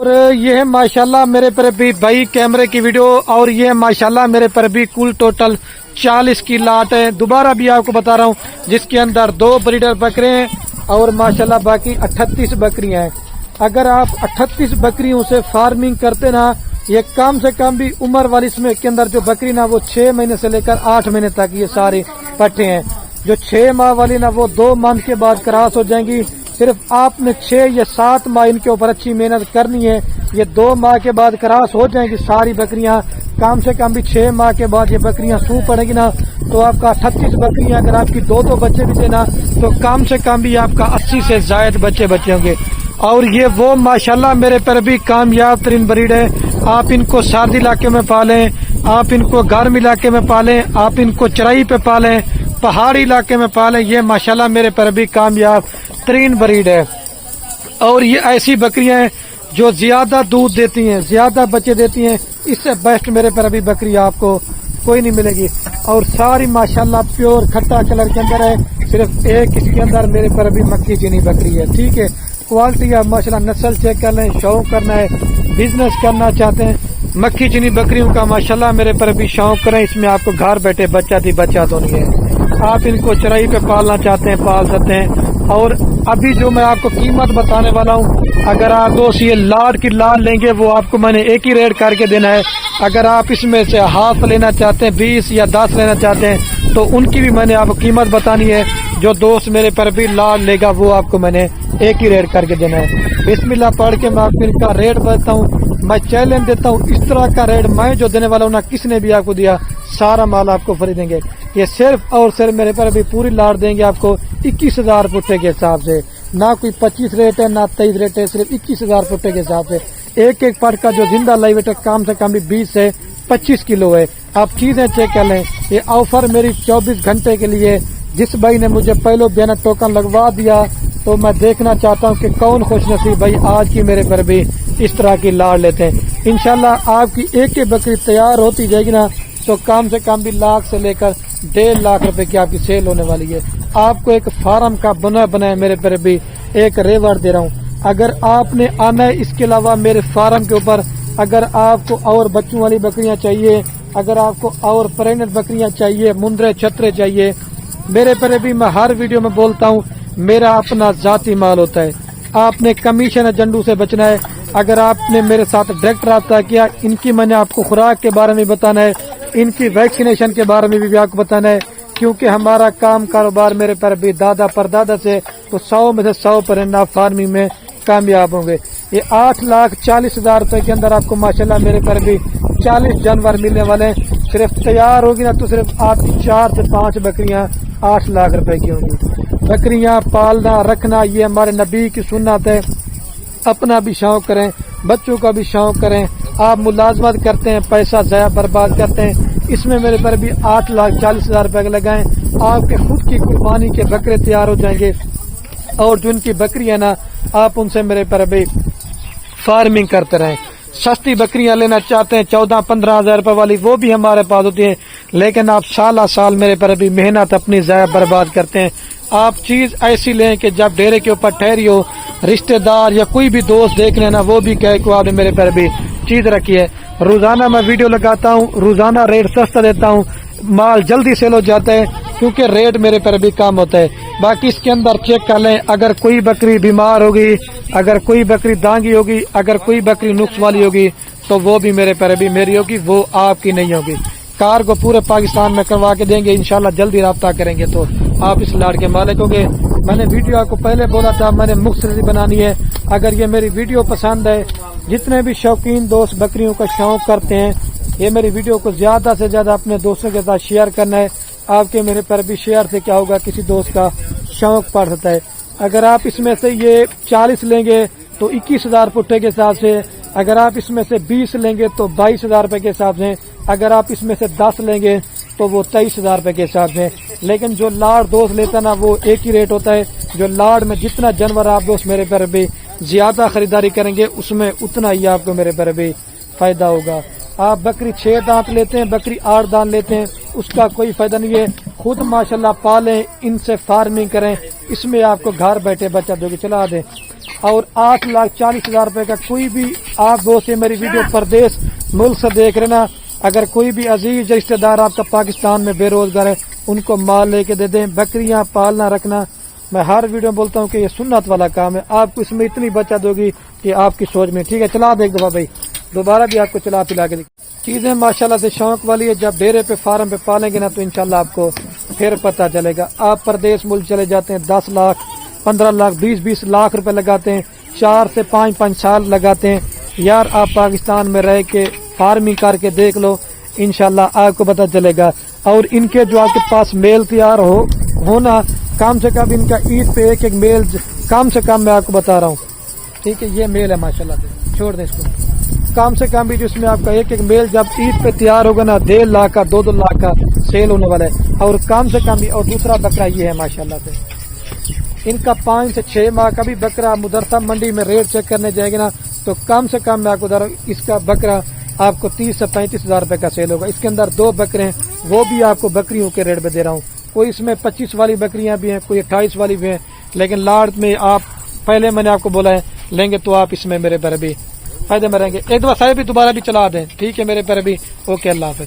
और ये है माशाल्लाह मेरे पर भी भाई कैमरे की वीडियो, और ये है माशाल्लाह मेरे पर भी कुल टोटल 40 की लाट है। दोबारा भी आपको बता रहा हूँ, जिसके अंदर 2 ब्रीडर बकरे हैं और माशाल्लाह बाकी 38 बकरियां हैं। अगर आप 38 बकरियों से फार्मिंग करते ना, ये कम से कम भी उम्र वाली इसमें के अंदर जो बकरी ना वो 6 महीने से लेकर 8 महीने तक ये सारे पट्टे हैं। जो 6 माह वाली ना वो 2 मंथ के बाद क्रॉस हो जाएंगी। सिर्फ आपने 6 या 7 माह इनके ऊपर अच्छी मेहनत करनी है। ये 2 माह के बाद क्रॉस हो जाएंगी सारी बकरियां। कम से कम भी 6 माह के बाद ये बकरियां सूह पड़ेगी ना, तो आपका 38 बकरियां अगर आपकी 2 बच्चे भी देना तो कम से कम भी आपका 80 से ज्यादा बच्चे होंगे। और ये वो माशाल्लाह मेरे पर भी कामयाब तरीन ब्रीड है। आप इनको सर्दी इलाके में पालें, आप इनको गर्म इलाके में पालें, आप इनको चराई पे पालें, पहाड़ी इलाके में पालें, ये माशाल्लाह मेरे पर भी कामयाब तरीन ब्रीड है। और ये ऐसी बकरियां हैं जो ज्यादा दूध देती हैं, ज्यादा बच्चे देती हैं। इससे बेस्ट मेरे पर अभी बकरी आपको कोई नहीं मिलेगी। और सारी माशाल्लाह प्योर खट्टा कलर के अंदर है। सिर्फ एक इसके अंदर मेरे पर अभी मक्की चीनी बकरी है। ठीक है, क्वालिटी आप माशाल्लाह नस्ल चेक कर लें। शौक करना है, बिजनेस करना चाहते हैं, मक्खी चीनी बकरियों का माशाल्लाह मेरे पर भी शौक करें। इसमें आपको घर बैठे बच्चा तो नहीं है। आप इनको चराई पे पालना चाहते हैं पाल सकते हैं। और अभी जो मैं आपको कीमत बताने वाला हूँ, अगर आप दोस्त ये लाड की लाड लेंगे वो आपको मैंने एक ही रेट करके देना है। अगर आप इसमें से हाफ लेना चाहते हैं, 20 या 10 लेना चाहते हैं, तो उनकी भी मैंने आपको कीमत बतानी है। जो दोस्त मेरे पर भी लाड लेगा वो आपको मैंने एक ही रेट करके देना है। बिस्मिल्लाह पढ़ के मैं आपको इनका रेट बताता हूँ। मैं चैलेंज देता हूँ, इस तरह का रेट मैं जो देने वाला हूँ ना, किसने भी आपको दिया, सारा माल आपको फ्री देंगे। ये सिर्फ और सिर्फ मेरे पर अभी पूरी लाट देंगे आपको 21,000 फुटे के हिसाब से। ना कोई 25 रेट है ना 23 रेट है, सिर्फ 21,000 फुटे के हिसाब से। एक एक पट का जो जिंदा लाइव वेट है कम से कम भी 20 से 25 किलो है। आप चीजें चेक कर लें। ये ऑफर मेरी 24 घंटे के लिए। जिस भाई ने मुझे पहले बिना टोकन लगवा दिया, तो मैं देखना चाहता हूँ कि कौन खुश नसीब भाई आज की मेरे पर भी इस तरह की लाड़ लेते हैं। इंशाल्लाह आपकी एक एक बकरी तैयार होती जाएगी ना, तो कम से कम भी लाख से लेकर 1.5 लाख रुपए की आपकी सेल होने वाली है। आपको एक फार्म का बनाया मेरे पर भी एक रेवर दे रहा हूँ। अगर आपने आना है, इसके अलावा मेरे फार्म के ऊपर अगर आपको और बच्चों वाली बकरियां चाहिए, अगर आपको और प्रेग्नेंट बकरियां चाहिए, मुंदरे छतरे चाहिए, मेरे पर भी मैं हर वीडियो में बोलता हूँ मेरा अपना जाती माल होता है। आपने कमीशन एजेंडों से बचना है। अगर आपने मेरे साथ डायरेक्ट रब्ता किया, इनकी मैंने आपको खुराक के बारे में बताना है, इनकी वैक्सीनेशन के बारे में भी आपको बताना है। क्योंकि हमारा काम कारोबार मेरे पर भी दादा परदादा से, तो 100 में से 100 परिंदा फार्मिंग में कामयाब होंगे। ये 8,40,000 रुपए के अंदर आपको माशाल्लाह मेरे पर भी 40 जानवर मिलने वाले हैं। सिर्फ तैयार होगी ना तो सिर्फ आपकी 4 से 5 बकरियां 8 लाख रुपए की होंगी। बकरियां पालना रखना ये हमारे नबी की सुन्नत है। अपना भी शौक करें, बच्चों का भी शौक करें। आप मुलाजमत करते हैं, पैसा ज़ाया बर्बाद करते हैं। इसमें मेरे पर भी 8,40,000 रुपए लगाएं, आपके खुद की कुर्बानी के बकरे तैयार हो जाएंगे। और जो इनकी बकरी है ना, आप उनसे मेरे पर भी फार्मिंग करते रहें। सस्ती बकरियां लेना चाहते हैं 14-15 हजार रुपए वाली, वो भी हमारे पास होती हैं। लेकिन आप साल मेरे पर भी मेहनत अपनी ज़ाया बर्बाद करते हैं। आप चीज ऐसी लें कि जब डेरे के ऊपर ठहरी हो, रिश्तेदार या कोई भी दोस्त देख लेना, वो भी कहे कि आपने मेरे पर भी चीज रखी है। रोजाना मैं वीडियो लगाता हूँ, रोजाना रेट सस्ता देता हूँ, माल जल्दी सेल हो जाता है क्योंकि रेट मेरे पर भी कम होता है। बाकी इसके अंदर चेक कर लें, अगर कोई बकरी बीमार होगी, अगर कोई बकरी दांगी होगी, अगर कोई बकरी नुक्स वाली होगी, तो वो भी मेरे पर भी मेरी होगी, वो आपकी नहीं होगी। कार को पूरे पाकिस्तान में करवा के देंगे इंशाल्लाह। जल्दी राब्ता करेंगे तो आप इस लाड़ के मालिक होंगे। मैंने वीडियो आपको पहले बोला था, मैंने मुख्तसर बनानी है। अगर ये मेरी वीडियो पसंद है, जितने भी शौकीन दोस्त बकरियों का शौक करते हैं, ये मेरी वीडियो को ज्यादा से ज्यादा अपने दोस्तों के साथ शेयर करना है। आपके मेरे पर भी शेयर से क्या होगा, किसी दोस्त का शौक पड़ सकता है। अगर आप इसमें से ये 40 लेंगे तो 21,000 पुट्टे के हिसाब से, अगर आप इसमें से 20 लेंगे तो 22,000 रुपए के हिसाब से, अगर आप इसमें से 10 लेंगे तो वो 23,000 रुपए के हिसाब से। लेकिन जो लाड़ दोस्त लेता ना, वो एक ही रेट होता है। जो लाड़ में जितना जानवर आप दोस्त मेरे पर भी ज्यादा खरीदारी करेंगे, उसमें उतना ही आपको मेरे पर भी फायदा होगा। आप बकरी 6 दांत लेते हैं, बकरी 8 दांत लेते हैं, उसका कोई फायदा नहीं है। खुद माशाल्लाह पालें, इनसे फार्मिंग करें, इसमें आपको घर बैठे बच्चा दोगे। चला दें और 8,40,000 रुपए का। कोई भी आप दोस्त ये मेरी वीडियो परदेश मुल्क से देख रहे ना, अगर कोई भी अजीज रिश्तेदार आपका पाकिस्तान में बेरोजगार है, उनको माल लेके दे दें। बकरियां पालना रखना, मैं हर वीडियो में बोलता हूँ कि ये सुन्नत वाला काम है, आपको इसमें इतनी बचत होगी कि आपकी सोच में। ठीक है, चला दे एक दफा भाई, दोबारा भी आपको चला पिला के चीजें माशाल्लाह से शौक वाली है। जब डेरे पे फार्म पे पालेंगे ना तो इंशाल्लाह आपको फिर पता चलेगा। आप परदेश मुल्क चले जाते हैं, 10 लाख 15 लाख 20-20 लाख रुपए लगाते हैं, 4 से 5-5 साल लगाते हैं। यार आप पाकिस्तान में रह के फार्मिंग करके देख लो, इंशाल्लाह आपको पता चलेगा। और इनके जो आपके पास मेल तैयार होना, कम से कम इनका ईद पे एक मेल कम से कम मैं आपको बता रहा हूँ। ठीक है, ये मेल है माशाल्लाह से, छोड़ दें इसको। कम से कम भी जिसमें आपका एक मेल जब ईद पे तैयार होगा ना, 1.5 लाख का 2-2 लाख का सेल होने वाला है। और कम से कम भी, और दूसरा बकरा ये है माशाल्लाह से, इनका 5 से 6 माह का भी बकरा मुदरसा मंडी में रेट चेक करने जाएंगे ना तो कम से कम मैं आपको इसका बकरा आपको 30 से 35,000 रुपए का सेल होगा। इसके अंदर 2 बकरे हैं, वो भी आपको बकरियों के रेट पे दे रहा हूँ। कोई इसमें 25 वाली बकरियां भी हैं, कोई 28 वाली भी हैं, लेकिन लाड़ में आप पहले मैंने आपको बोला है लेंगे तो आप इसमें मेरे पर भी फायदे में रहेंगे। एक दफा साहब भी दोबारा भी चला दें, ठीक है मेरे पर भी। ओके, अल्लाह हाफ़िज़।